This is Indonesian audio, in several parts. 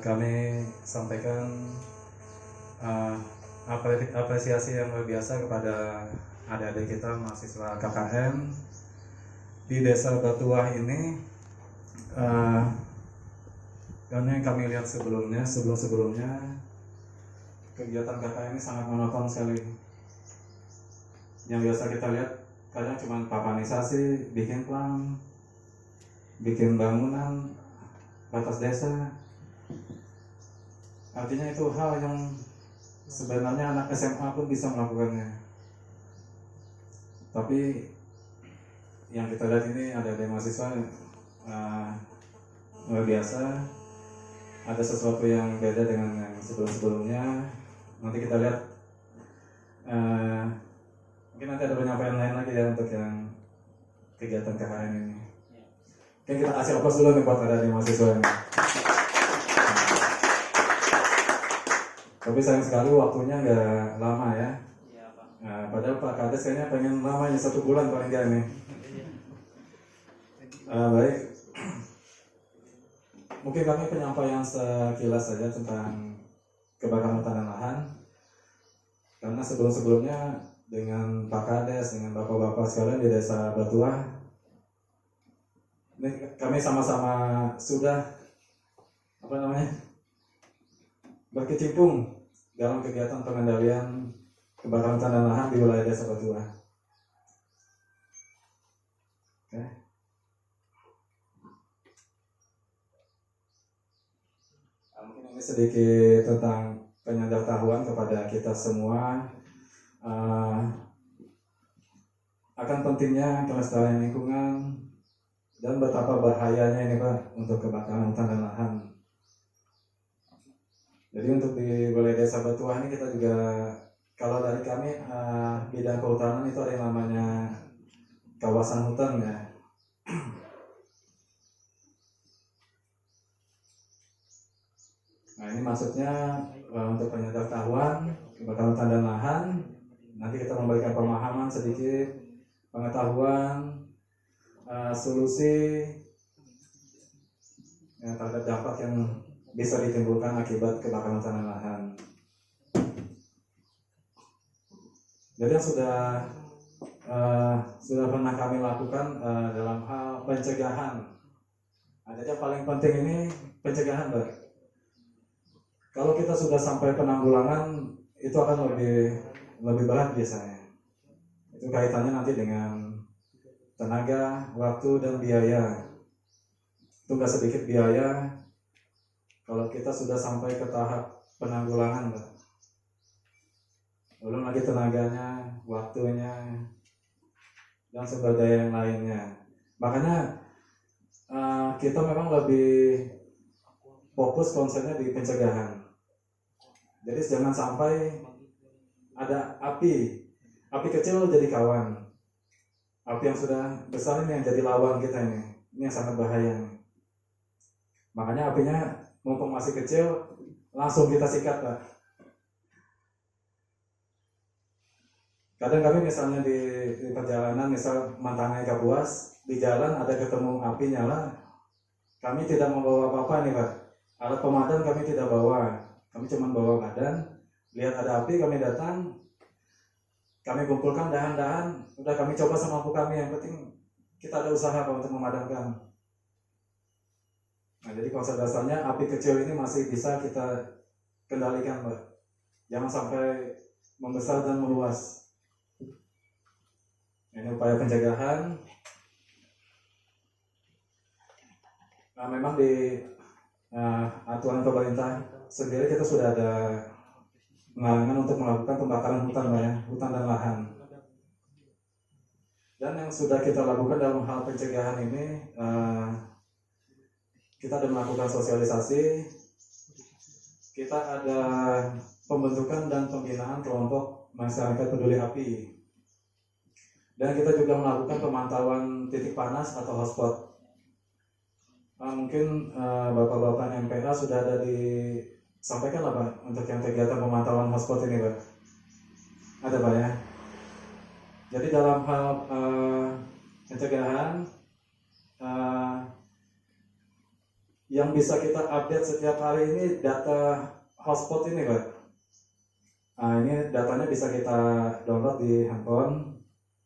kami sampaikan uh, apresiasi yang luar biasa kepada adik-adik kita mahasiswa KKN di Desa Batuah ini. Karena yang kami lihat sebelum-sebelumnya kegiatan KKN ini sangat monoton sekali. Yang biasa kita lihat kadang cuma papanisasi, bikin plan, bikin bangunan batas desa. Artinya itu hal yang sebenarnya anak SMA pun bisa melakukannya. Tapi yang kita lihat ini ada mahasiswa luar biasa. Ada sesuatu yang beda dengan yang sebelum-sebelumnya. Nanti kita lihat, mungkin nanti ada penyampaian lain lagi ya untuk yang kegiatan KKN ini. Oke, kita kasih aplaus dulu nih buat adik mahasiswa ini. Tapi sayang sekali waktunya nggak lama ya. Padahal Pak Kades kayaknya pengen lamanya 1 bulan paling nggak nih. Baik. Mungkin kami penyampaian sekilas saja tentang kebakaran hutan dan lahan. Karena sebelum-sebelumnya dengan Pak Kades, dengan Bapak-Bapak sekalian di Desa Batuah, ini kami sama-sama sudah berkecimpung dalam kegiatan pengendalian kebakaran hutan dan lahan di wilayah Desa Batuah. Oke. Mungkin ini sedikit tentang penyadartahuan kepada kita semua akan pentingnya kelestarian lingkungan dan betapa bahayanya ini Pak untuk kebakaran hutan dan lahan. Jadi untuk di wilayah Desa Batuah ini kita juga, kalau dari kami bidang kehutanan itu ada yang namanya kawasan hutan ya. Nah ini maksudnya untuk penyadartahuan kebakaran hutan dan lahan. Nanti kita memberikan pemahaman sedikit, pengetahuan, solusi terhadap dampak yang bisa ditimbulkan akibat kebakaran hutan dan lahan. Jadi yang sudah pernah kami lakukan dalam hal pencegahan. Jadi yang paling penting ini pencegahan, Pak. Kalau kita sudah sampai penanggulangan, itu akan lebih berat biasanya. Itu kaitannya nanti dengan tenaga, waktu, dan biaya. Itu nggak sedikit biaya kalau kita sudah sampai ke tahap penanggulangan, Pak. Belum lagi tenaganya, waktunya, dan sebagainya yang lainnya. Makanya kita memang lebih fokus konsennya di pencegahan. Jadi jangan sampai ada api kecil jadi kawan. Api yang sudah besar ini yang jadi lawan kita ini yang sangat bahaya. Makanya apinya mumpung masih kecil, langsung kita sikat, Pak. Kadang kami misalnya di perjalanan, misal Mantangai Kapuas, di jalan ada ketemu api nyala, kami tidak membawa apa-apa nih Pak. Alat pemadam kami tidak bawa, kami cuma bawa badan. Lihat ada api, kami datang, kami kumpulkan dahan-dahan, udah kami coba semampu kami, yang penting kita ada usaha Pak untuk memadamkan. Nah jadi konsep dasarnya api kecil ini masih bisa kita kendalikan Pak. Jangan sampai membesar dan meluas. Ini upaya pencegahan. Nah, memang di aturan pemerintah sendiri kita sudah ada larangan untuk melakukan pembakaran hutan, Pak, ya, hutan dan lahan. Dan yang sudah kita lakukan dalam hal pencegahan ini, kita ada melakukan sosialisasi, kita ada pembentukan dan pembinaan kelompok masyarakat peduli api. Dan kita juga melakukan pemantauan titik panas atau hotspot. Mungkin Bapak-Bapak MPA sudah ada disampaikan lah Pak untuk yang kegiatan pemantauan hotspot ini Pak. Ada Pak ya. Jadi dalam hal pencegahan yang bisa kita update setiap hari ini data hotspot ini, Pak. Nah, ini datanya bisa kita download di handphone.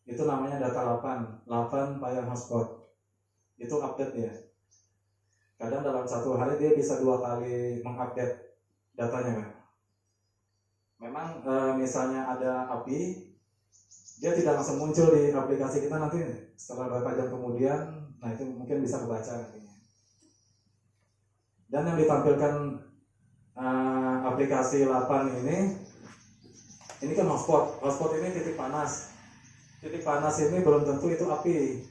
Itu namanya data 8 Payung Hotspot. Itu update ya. Kadang dalam satu hari dia bisa 2 kali mengupdate datanya, Pak. Memang misalnya ada api, dia tidak langsung muncul di aplikasi kita, nanti setelah beberapa jam kemudian, nah itu mungkin bisa kebaca nantinya. Dan yang ditampilkan aplikasi 8 ini kan hotspot ini titik panas. Titik panas ini belum tentu itu api.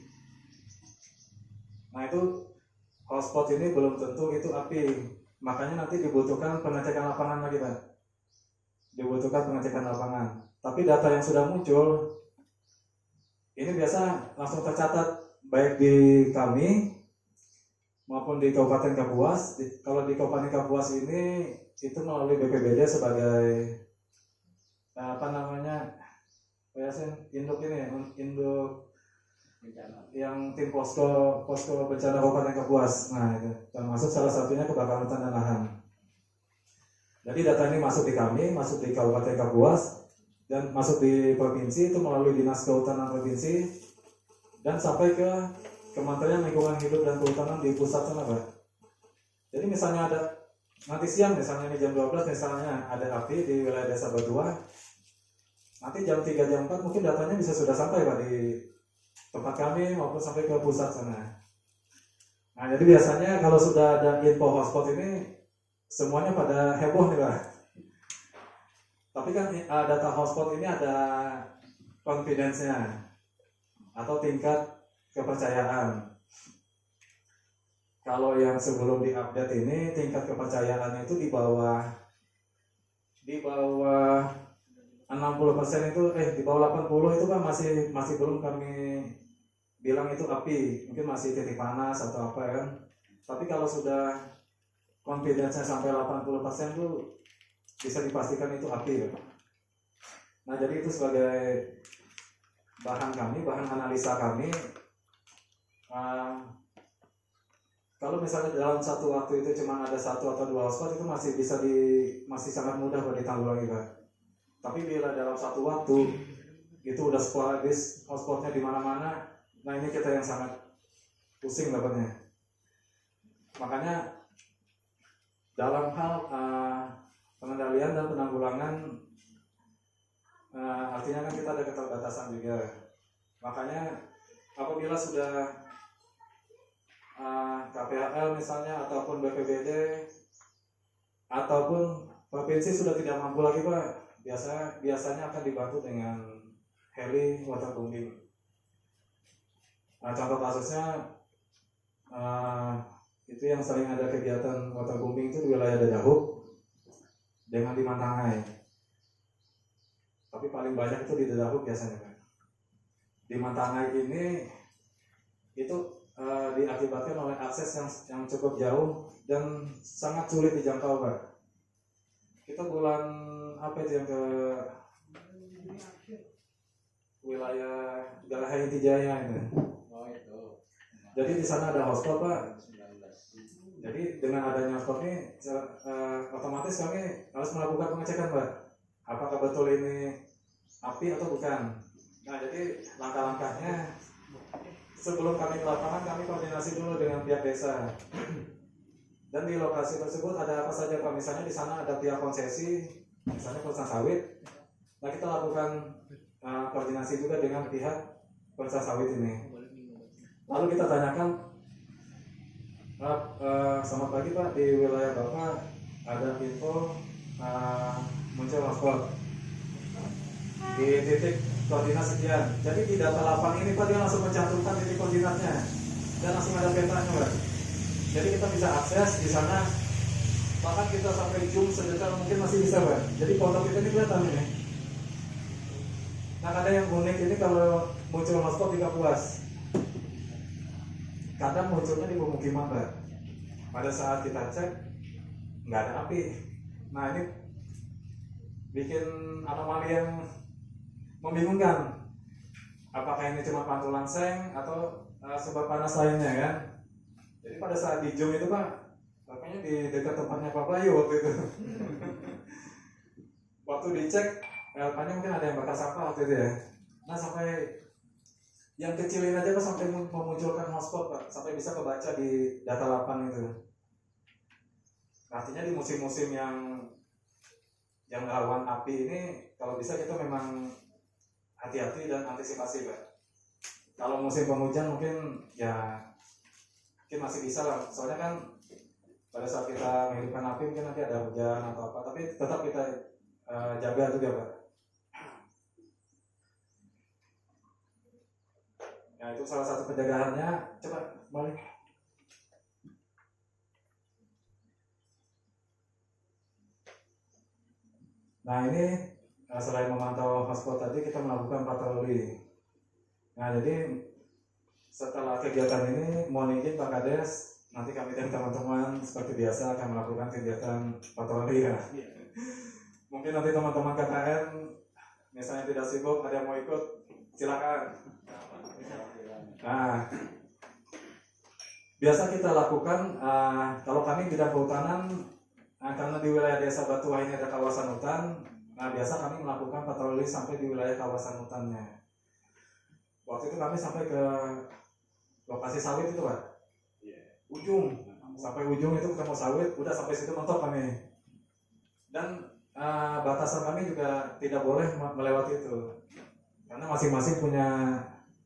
Nah itu hotspot ini belum tentu itu api. Makanya nanti dibutuhkan pengecekan lapangan lagi, Pak. Dibutuhkan pengecekan lapangan. Tapi data yang sudah muncul ini biasa langsung tercatat baik di kami maupun di Kabupaten Kapuas. Kalau di Kabupaten Kapuas ini itu melalui BPBD sebagai induk yang tim posko bencana Kabupaten Kapuas. Nah, itu termasuk salah satunya kebakaran hutan dan lahan. Jadi data ini masuk di kami, masuk di Kabupaten Kapuas, dan masuk di provinsi itu melalui Dinas Kehutanan Provinsi dan sampai ke Kementerian Lingkungan Hidup dan Kehutanan di pusat sana, Pak. Jadi misalnya ada nanti siang, misalnya ini jam 12 misalnya ada api di wilayah Desa Batua, nanti jam 3 jam 4 mungkin datanya bisa sudah sampai, Pak, di tempat kami maupun sampai ke pusat sana. Nah, jadi biasanya kalau sudah ada info hotspot ini semuanya pada heboh nih, Pak. Tapi kan data hotspot ini ada confidence-nya atau tingkat kepercayaan. Kalau yang sebelum diupdate ini tingkat kepercayaan itu di bawah 60% itu di bawah 80 itu kan masih belum kami bilang itu api, mungkin masih titik panas atau apa kan. Tapi kalau sudah confidence-nya sampai 80% itu bisa dipastikan itu api, ya. Nah, jadi itu sebagai bahan analisa kami. Kalau misalnya dalam satu waktu itu cuma ada 1 atau 2 hotspot itu masih sangat mudah buat ditanggulangi, Pak. Tapi bila dalam satu waktu itu udah sporadis hotspotnya di mana-mana, nah ini kita yang sangat pusing dapatnya. Makanya dalam hal pengendalian dan penanggulangan, artinya kan kita ada keterbatasan juga. Makanya apabila sudah KPHL misalnya ataupun BPBD ataupun provinsi sudah tidak mampu lagi, Pak, biasanya akan dibantu dengan heli waterbombing. Nah, contoh kasusnya itu yang sering ada kegiatan waterbombing itu di wilayah Dadahuk dengan di Mantangai. Tapi paling banyak itu di Dadahuk biasanya, Pak. Di Mantangai ini itu diakibatkan oleh akses yang cukup jauh dan sangat sulit dijangkau, Pak. Kita bulan apa itu yang ke wilayah Garaha Inti Jaya itu. Oh, itu. Jadi di sana ada hotspot, Pak. Jadi dengan adanya hotspot ini otomatis kami harus melakukan pengecekan, Pak. Apakah betul ini api atau bukan. Nah, jadi langkah-langkahnya sebelum kami ke lapangan, kami koordinasi dulu dengan pihak desa. Dan di lokasi tersebut ada apa saja, Pak? Misalnya di sana ada pihak konsesi, misalnya perusahaan sawit. Nah, kita lakukan koordinasi juga dengan pihak perusahaan sawit ini. Lalu kita tanyakan, selamat pagi, Pak, di wilayah Bapak ada info muncul hotspot di titik koordinat sekian. Jadi di data lapangan ini, Pak, dia langsung mencantumkan titik koordinatnya dan langsung ada petanya, Pak. Jadi kita bisa akses di sana, bahkan kita sampai zoom sedetail mungkin masih bisa, Pak. Jadi foto kita ini kelihatan ini. Nah, ada yang unik ini kalau muncul hotspot di Kapuas. Kadang munculnya di pemukiman, Pak. Pada saat kita cek nggak ada api. Nah, ini bikin anomali yang membingungkan. Apakah ini cuma pantulan seng atau sebab panas lainnya, kan? Jadi pada saat di zoom itu, Pak, pokoknya di dekat tempatnya Pak Bayu waktu itu. Waktu dicek LK-nya mungkin ada yang bakar sampah waktu itu ya. Nah sampai yang kecilin aja Pak sampai memunculkan hotspot Pak, sampai bisa kebaca di data 8 itu. Artinya di musim-musim yang rawan api ini kalau bisa kita memang hati-hati dan antisipasi Pak. Kalau musim penghujan mungkin ya mungkin masih bisa lah, soalnya kan pada saat kita menghidupkan api mungkin nanti ada hujan atau apa, tapi tetap kita jaga juga Pak. Nah itu salah satu penjagaannya. Coba balik. Nah ini selain memantau hotspot tadi kita melakukan patroli. Nah jadi setelah kegiatan ini mohon izin Pak Kades, nanti kami dan teman-teman seperti biasa akan melakukan kegiatan patroli ya. Mungkin nanti teman-teman KKN misalnya tidak sibuk, ada yang mau ikut, silakan. Nah, biasa kita lakukan kalau kami bidang kehutanan, karena di wilayah desa Batuah ini ada kawasan hutan, nah biasa kami melakukan patroli sampai di wilayah kawasan hutannya. Waktu itu kami sampai ke lokasi sawit itu Pak, ujung, sampai ujung itu ketemu sawit, udah sampai situ mentok kami. Dan batasan kami juga tidak boleh melewati itu, karena masing-masing punya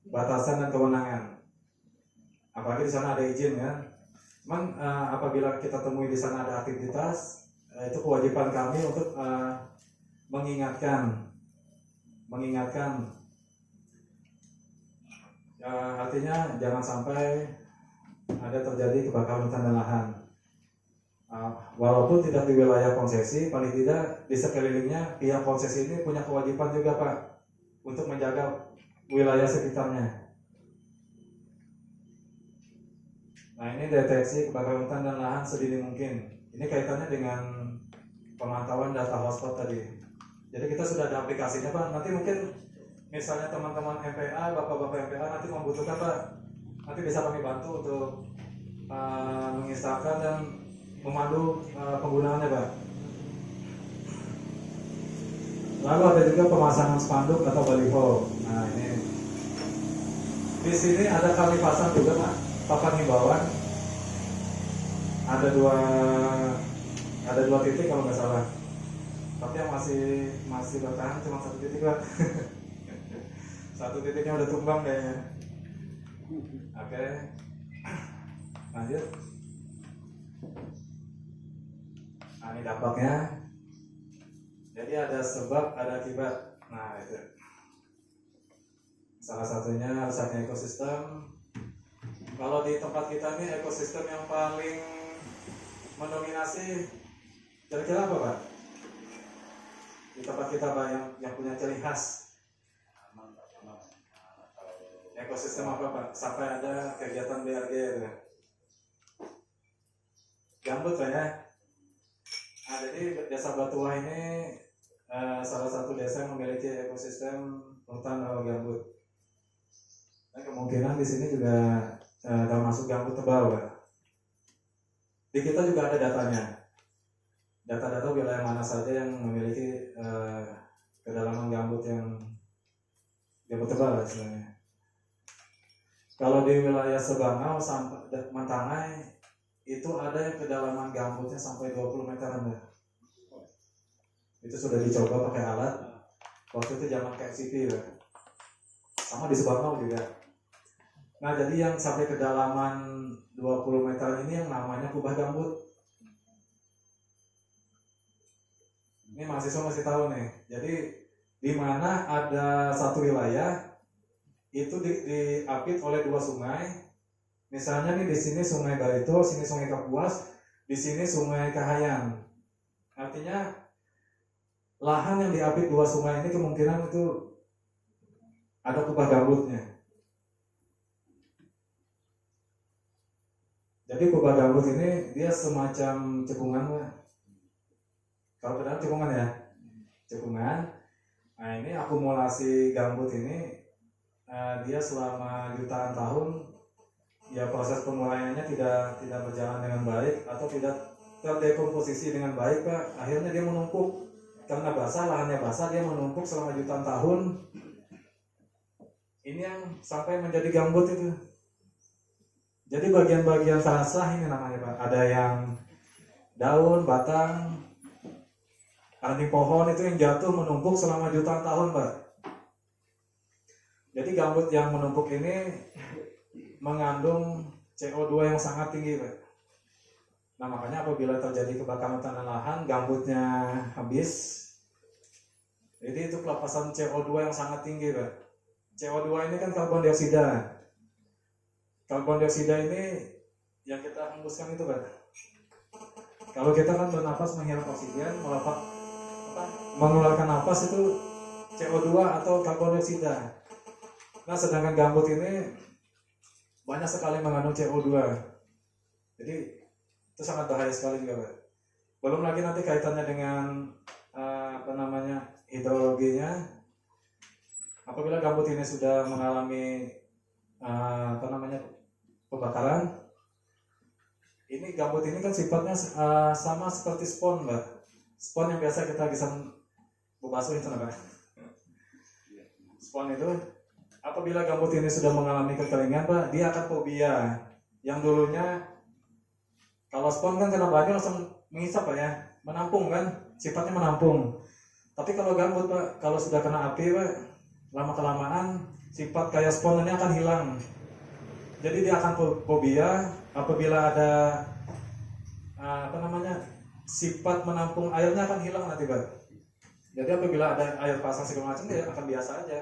batasan dan kewenangan. Apalagi di sana ada izin kan. Cuman apabila kita temui di sana ada aktivitas, itu kewajiban kami untuk mengingatkan. Artinya jangan sampai ada terjadi kebakaran hutan dan lahan. Walaupun tidak di wilayah konsesi, paling tidak di sekelilingnya pihak konsesi ini punya kewajiban juga Pak untuk menjaga wilayah sekitarnya. Nah ini deteksi kebakaran hutan dan lahan sedini mungkin. Ini kaitannya dengan pemantauan data hotspot tadi. Jadi kita sudah ada aplikasinya Pak. Nanti mungkin misalnya teman-teman MPA, bapak-bapak MPA nanti membutuhkan Pak, nanti bisa kami bantu untuk menginstalkan dan memandu penggunaannya Pak. Lalu ada juga pemasangan spanduk atau baliho. Nah ini di sini ada kami pasang juga Pak, papan himbauan. Ada dua titik kalau nggak salah. Tapi yang masih bertahan cuma satu titik Pak. Satu titiknya udah tumbang kayaknya. Oke. Lanjut. Nah ini dampaknya. Jadi ada sebab, ada akibat. Nah itu. Salah satunya rusaknya ekosistem. Kalau di tempat kita ini ekosistem yang paling mendominasi kira-kira apa Pak? Di tempat kita Pak yang punya ciri khas. Ekosistem apa Pak? Sampai ada kegiatan BRG ya. Gambut Pak ya. Nah, jadi desa Batuah ini salah satu desa yang memiliki ekosistem hutan rawa gambut. Dan kemungkinan di sini juga termasuk gambut tebal Pak. Di kita juga ada datanya. Data-data wilayah mana saja yang memiliki kedalaman gambut yang gambut tebal sebenarnya. Kalau di wilayah Sebangau sampai Mantangai itu ada yang kedalaman gambutnya sampai 20 meteran ya. Itu sudah dicoba pakai alat. Waktu itu zaman KCP ya. Sama di Sebangau juga. Nah jadi yang sampai kedalaman 20 meteran ini yang namanya kubah gambut. Ini mahasiswa masih tahu nih. Jadi di mana ada satu wilayah itu diapit oleh dua sungai. Misalnya nih di sini Sungai Barito, sini Sungai Kapuas, di sini Sungai Kahayan. Artinya lahan yang diapit dua sungai ini kemungkinan itu ada kubah gambutnya. Jadi kubah gambut ini dia semacam cekungan Pak. Kalau kedengaran cekungan ya, cekungan. Nah ini akumulasi gambut ini dia selama jutaan tahun ya proses penguraiannya tidak berjalan dengan baik atau tidak terdekomposisi dengan baik Pak, akhirnya dia menumpuk. Karena basah, lahannya basah, dia menumpuk selama jutaan tahun. Ini yang sampai menjadi gambut itu. Jadi bagian-bagian basah ini namanya Pak. Ada yang daun, batang, ranting pohon itu yang jatuh menumpuk selama jutaan tahun Pak. Jadi gambut yang menumpuk ini mengandung CO2 yang sangat tinggi Pak. Nah makanya apabila terjadi kebakaran hutan dan lahan, gambutnya habis, jadi itu pelepasan CO2 yang sangat tinggi Pak. CO2 ini kan karbon dioksida. Karbon dioksida ini yang kita hembuskan itu Pak. Kalau kita kan bernapas menghirup oksigen, mengeluarkan napas itu CO2 atau karbon dioksida. Nah sedangkan gambut ini banyak sekali mengandung CO2. Jadi itu sangat bahaya sekali juga Pak. Belum lagi nanti kaitannya dengan hidrologinya. Apabila gambut ini sudah mengalami pembakaran, ini gambut ini kan sifatnya sama seperti spon Pak. Spon yang biasa kita bisa basuh itu Pak. Spon itu apabila gambut ini sudah mengalami kekeringan Pak, dia akan fobia. Yang dulunya kalau spon kan kena banjir langsung menghisap Pak ya, menampung kan, sifatnya menampung. Tapi kalau gambut Pak, kalau sudah kena api Pak, lama-kelamaan sifat kayak spon ini akan hilang. Jadi dia akan fobia apabila ada sifat menampung airnya akan hilang nanti Pak. Jadi apabila ada air pasang segala macam dia akan biasa aja.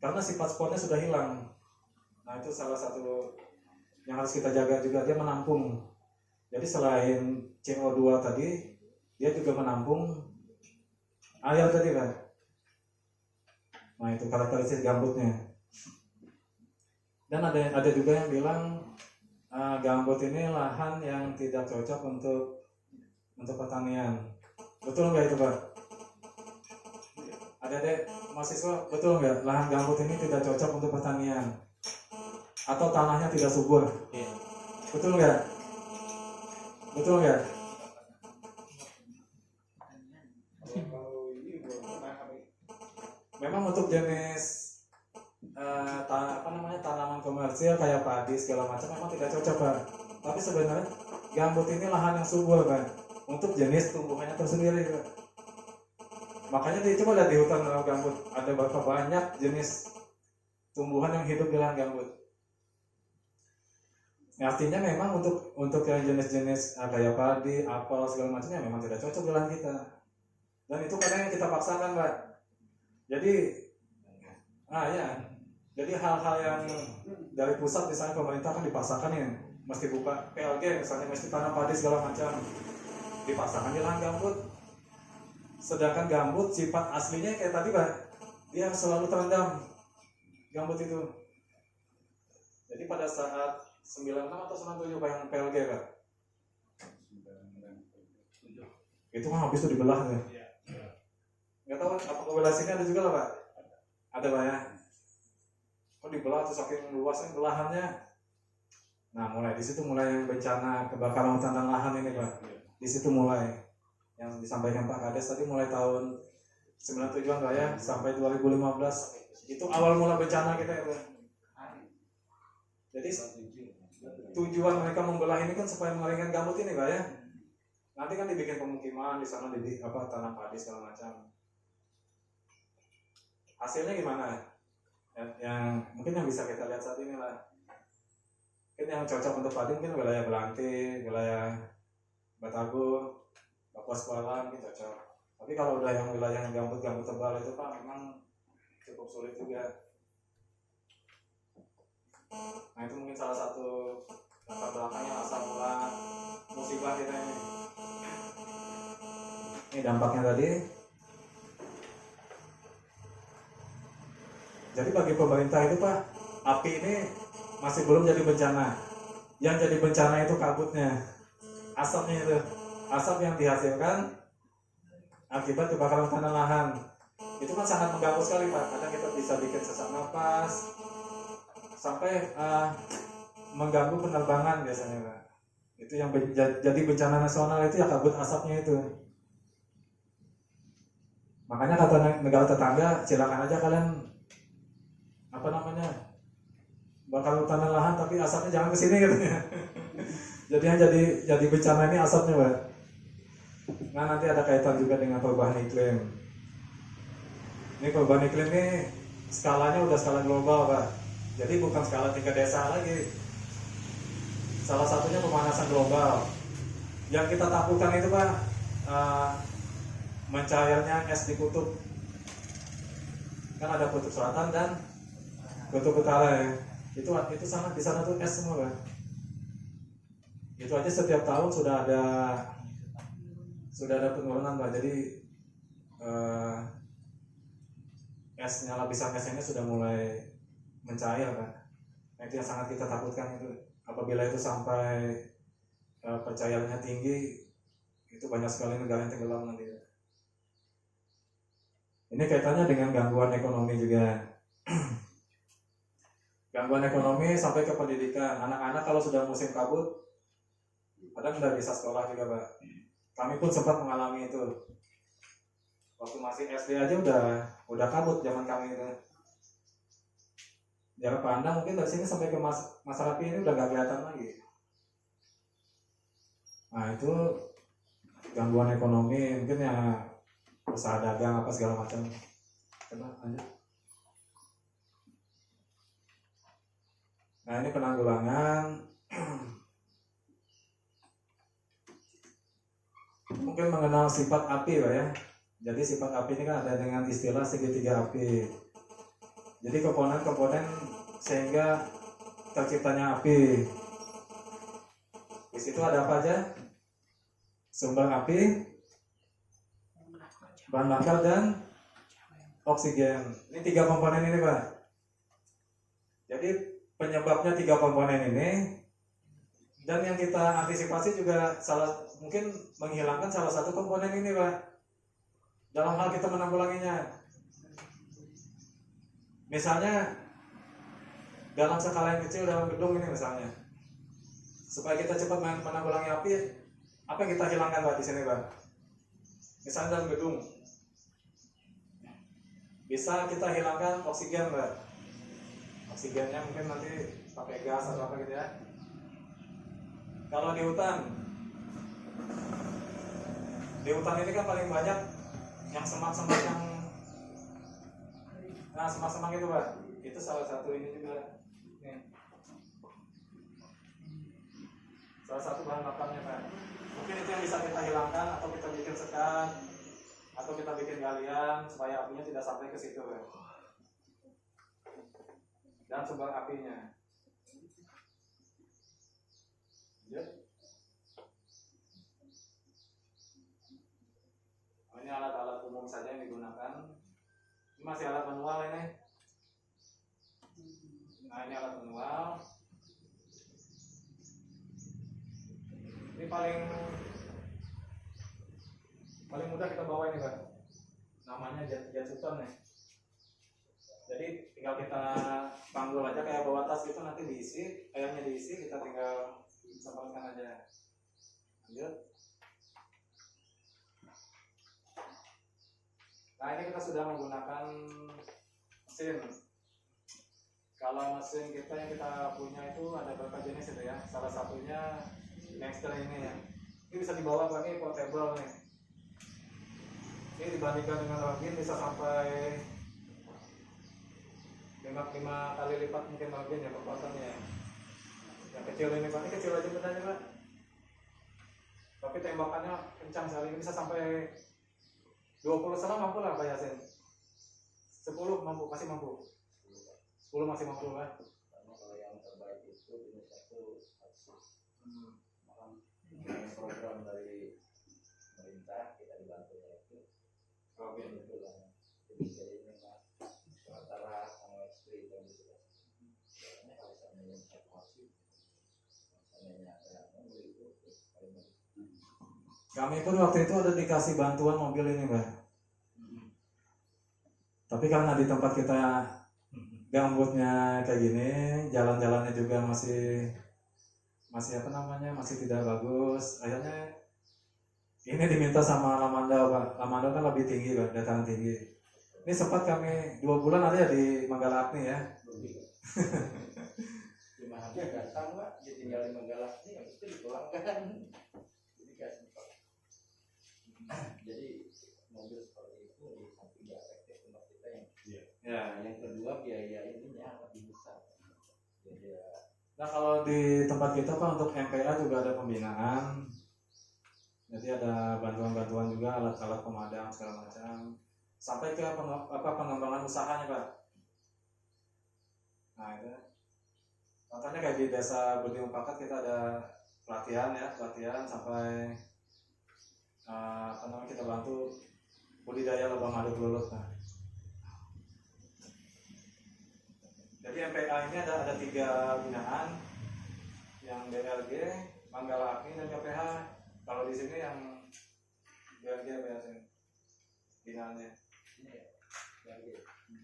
Karena sifat sponnya sudah hilang. Nah itu salah satu yang harus kita jaga juga, dia menampung. Jadi selain CO2 tadi, dia juga menampung air tadi Pak. Nah itu karakteristik gambutnya. Dan ada juga yang bilang gambut ini lahan yang tidak cocok untuk pertanian. Betul nggak itu Pak? Ada mahasiswa, betul nggak lahan gambut ini tidak cocok untuk pertanian? Atau tanahnya tidak subur? Iya. Betul nggak? Betul nggak? Memang untuk jenis tanaman komersil kayak padi segala macam memang tidak cocok Pak. Tapi sebenarnya gambut ini lahan yang subur Pak. Untuk jenis tumbuhannya tersendiri Pak. Makanya coba lihat di hutan gambut ada berapa banyak jenis tumbuhan yang hidup di lahan gambut. Artinya memang untuk yang jenis-jenis kayak padi, apel segala macamnya memang tidak cocok di lahan kita. Dan itu kadang yang kita paksakan Pak. Jadi hal-hal yang dari pusat misalnya pemerintah kan dipaksakan ya, mesti buka PLG misalnya, mesti tanam padi segala macam, dipaksakan di lahan gambut. Sedangkan gambut sifat aslinya kayak tadi Pak, dia selalu terendam gambut itu. Jadi pada saat 96 atau 97 Pak yang PLG Pak, itu kan habis itu dibelah ya. Nggak tahu apakah wilayah sini ada juga lah Pak? Ada Pak ya? Kok dibelah tuh saking luasnya belahannya. Nah mulai di situ mulai bencana kebakaran hutan dan lahan ini Pak. Di situ mulai yang disampaikan Pak Kades tadi, mulai tahun 97-an Pak ya sampai 2015 itu awal mula bencana kita ya Pak. Jadi tujuan mereka membelah ini kan supaya mengeringkan gambut ini Pak ya. Nanti kan dibikin pemukiman di sana, tanam padi segala macam. Hasilnya gimana? Yang mungkin yang bisa kita lihat saat ini lah. Mungkin yang cocok untuk padi mungkin wilayah Belanti, wilayah Batagor, Kapuas Kuala gitu cocok. Tapi kalau udah yang wilayah yang gambut tebal itu Pak memang cukup sulit juga. Nah itu mungkin salah satu latar belakangnya asal mula musibah kita ini. Ini dampaknya tadi. Jadi bagi pemerintah itu Pak, api ini masih belum jadi bencana. Yang jadi bencana itu kabutnya, asapnya itu, asap yang dihasilkan akibat kebakaran hutan dan lahan. Itu kan sangat mengganggu sekali Pak. Kadang kita bisa bikin sesak napas, sampai mengganggu penerbangan biasanya Pak. Itu yang jadi bencana nasional itu ya kabut asapnya itu. Makanya kata negara tetangga, silakan aja kalian apa namanya bakal tanah lahan tapi asapnya jangan ke sini katanya. jadi bencana ini asapnya, Pak. Nah, nanti ada kaitan juga dengan perubahan iklim. Ini perubahan iklim ini skalanya udah skala global, Pak. Jadi bukan skala tingkat desa lagi. Salah satunya pemanasan global. Yang kita takutkan itu, Pak, mencairnya es di kutub. Kan ada kutub selatan dan kutub utara ya. Itu sana di sana tuh es semua, Pak. Itu aja setiap tahun sudah ada penurunan, Pak. Jadi esnya, lapisan esnya sudah mulai mencair, Pak. Itu yang sangat kita takutkan itu. Apabila itu sampai pencairannya tinggi, itu banyak sekali negara yang tenggelam nanti. Ini kaitannya dengan gangguan ekonomi juga. Gangguan ekonomi sampai ke pendidikan. Anak-anak kalau sudah musim kabut, kadang nggak bisa sekolah juga, Pak. Kami pun sempat mengalami itu. Waktu masih SD aja udah kabut zaman kami itu. Jarak pandang mungkin dari sini sampai ke masyarakat ini udah nggak kelihatan lagi. Nah, itu gangguan ekonomi, mungkin ya usaha dagang apa segala macam. Coba lanjut. Nah, ini penanggulangan. Mungkin mengenal sifat api, Pak ya. Jadi sifat api ini kan ada dengan istilah segitiga api. Jadi komponen-komponen sehingga terciptanya api. Di situ ada apa aja? Sumber api, bahan bakar dan oksigen. Ini 3 komponen ini, Pak. Jadi penyebabnya 3 komponen ini. Dan yang kita antisipasi juga mungkin menghilangkan salah satu komponen ini, Pak. Dalam hal kita menanggulanginya. Misalnya dalam skala yang kecil dalam gedung ini misalnya. Supaya kita cepat menanggulangi api, apa yang kita hilangkan, Pak, di sini, Pak? Misalnya dalam gedung. Bisa kita hilangkan oksigen, Pak. Oksigennya mungkin nanti pakai gas atau apa gitu ya. Kalau di hutan ini kan paling banyak yang semak-semak yang semak-semak itu, Pak. Itu salah satu ini juga nih. Salah satu bahan bakarnya, Pak. Mungkin itu yang bisa kita hilangkan atau kita bikin sekat atau kita bikin galian supaya apinya tidak sampai ke situ, Pak. Dan sumber apinya. Ini alat-alat umum saja yang digunakan. Ini masih alat manual ini. Nah, ini alat manual. Ini paling mudah kita bawa ini, Pak. Namanya jasutan nih. Jadi tinggal kita panggul aja kayak bawa tas gitu, nanti diisi, airnya diisi, kita tinggal semprotkan aja. Lanjut. Nah, ini kita sudah menggunakan mesin. Kalau mesin kita yang kita punya itu ada beberapa jenis itu ya. Salah satunya Nexter ini ya. Ini bisa dibawa pakai portable nih. Ini dibandingkan dengan Robin bisa sampai 5 kali lipat mungkin Robin ya kekuatannya. Yang kecil ini, Pak, ini kecil aja benarnya, Pak. Tapi tembakannya kencang sekali, ini bisa sampai 20 selang mampu lah, Pak Yasin. 10 mampu, masih mampu. 10 masih mampu, Pak. Karena kalau yang terbaik itu jenis satu program dari pemerintah kita dibantu yaitu Robin itu lah. Jadi memang sementara sama istri dan juga karena kalau seandainya evakuasi seandainya ada mobil itu paling bagus. Kami pun waktu itu ada dikasih bantuan mobil ini, Pak. Tapi karena di tempat kita gambutnya kayak gini, jalan-jalannya juga masih masih apa namanya, masih tidak bagus. Akhirnya ini diminta sama Lamandau Pak. Lamandau kan lebih tinggi Pak, dataran tinggi. Ini sempat kami 2 bulan ada ya di Manggala-Agni ya. Cuma harga datang Pak, ditinggal di Manggala ini habis itu dipulangkan. Jadi gak sempat. Jadi mobil seperti itu di samping gak efektif untuk kita yang. Ya. Nah, yang kedua biaya ininya lebih besar. Jadi ya, Nah kalau di tempat kita Pak untuk MPA juga ada pembinaan. Jadi ada bantuan-bantuan juga, alat-alat pemadam segala macam. Sampai ke pengembangan usahanya Pak. Nah itu. Contohnya kayak di desa Budiung Pakat kita ada pelatihan sampai kita bantu budidaya lebah madu belulut. Nah. Jadi MPA ini ada 3 binaan, yang BLG, Manggala Agni dan KPH. Kalau di sini yang BLG biasanya binaannya. ini ya,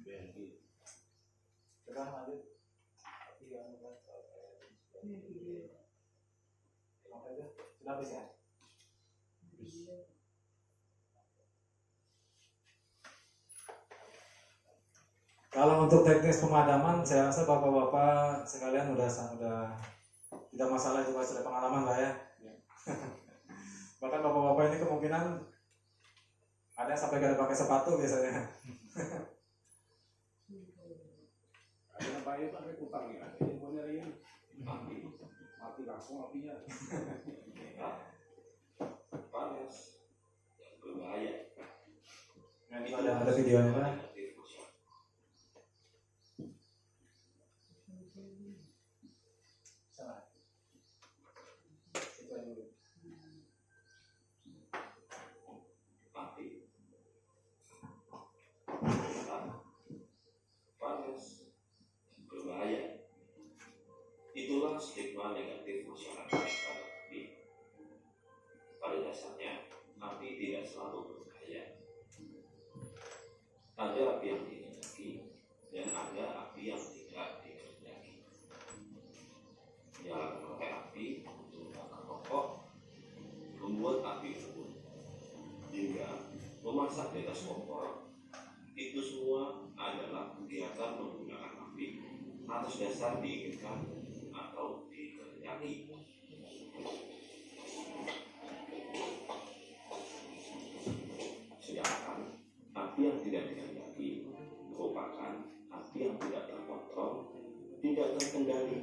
BNG. Kita lanjut. Tapi yang kan kalau kayak Apa aja? Sudah habis ya? Kalau untuk teknis pemadaman, saya rasa bapak-bapak sekalian udah tidak masalah, juga sudah pengalaman lah ya. Bahkan bapak-bapak ini kemungkinan ada yang sampai gak ada pakai sepatu biasanya. Ada yang bayar pakai utang ya, ada yang mau nyariin mati langsung apinya. Panas yang berbahaya. Nah, itu ada videonya kan? sana. Itu yang dulu. Mati. Panas yang berbahaya. Itulah stigma negatif masyarakat pada api. Pada dasarnya, api tidak selalu berbahaya. Ada api yang dikehendaki dan ada api yang tidak dikehendaki. Jalan memakai api untuk membakar rokok, membuat api unggun, hingga memasak di atas kompor, itu semua adalah kegiatan menggunakan api atas dasar diinginkan atau dikehendaki. Sedangkan api yang tidak dikehendaki merupakan api yang tidak terkontrol, tidak terkendali,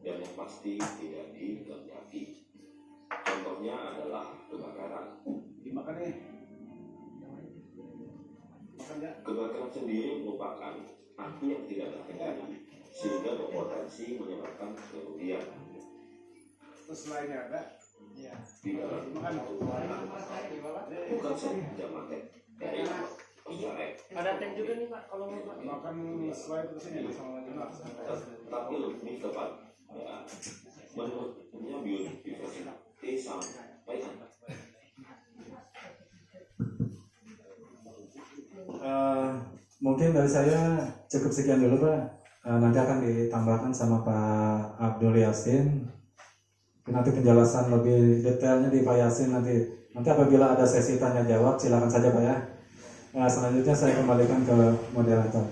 dan yang pasti tidak dikehendaki. Contohnya adalah kebakaran. Dimakan ya. Makan ya. Kebakaran sendiri merupakan api yang tidak terkendali, sehingga berpotensi menyebabkan kerugian. Terus lainnya ada. Iya. Di dalam Dimakan. bukan saja mate dari Australia, Ada teh juga nih Pak, kalau mau Pak. Makan selain terus ini sama tapi lebih tepat ya, menurutnya biodiversity sampaikan. Mungkin dari saya cukup sekian dulu Pak. Nanti akan ditambahkan sama Pak Abdul Yasin. Nanti penjelasan lebih detailnya di Pak Yasin nanti apabila ada sesi tanya jawab silakan saja Pak ya. Selanjutnya saya kembalikan ke moderator.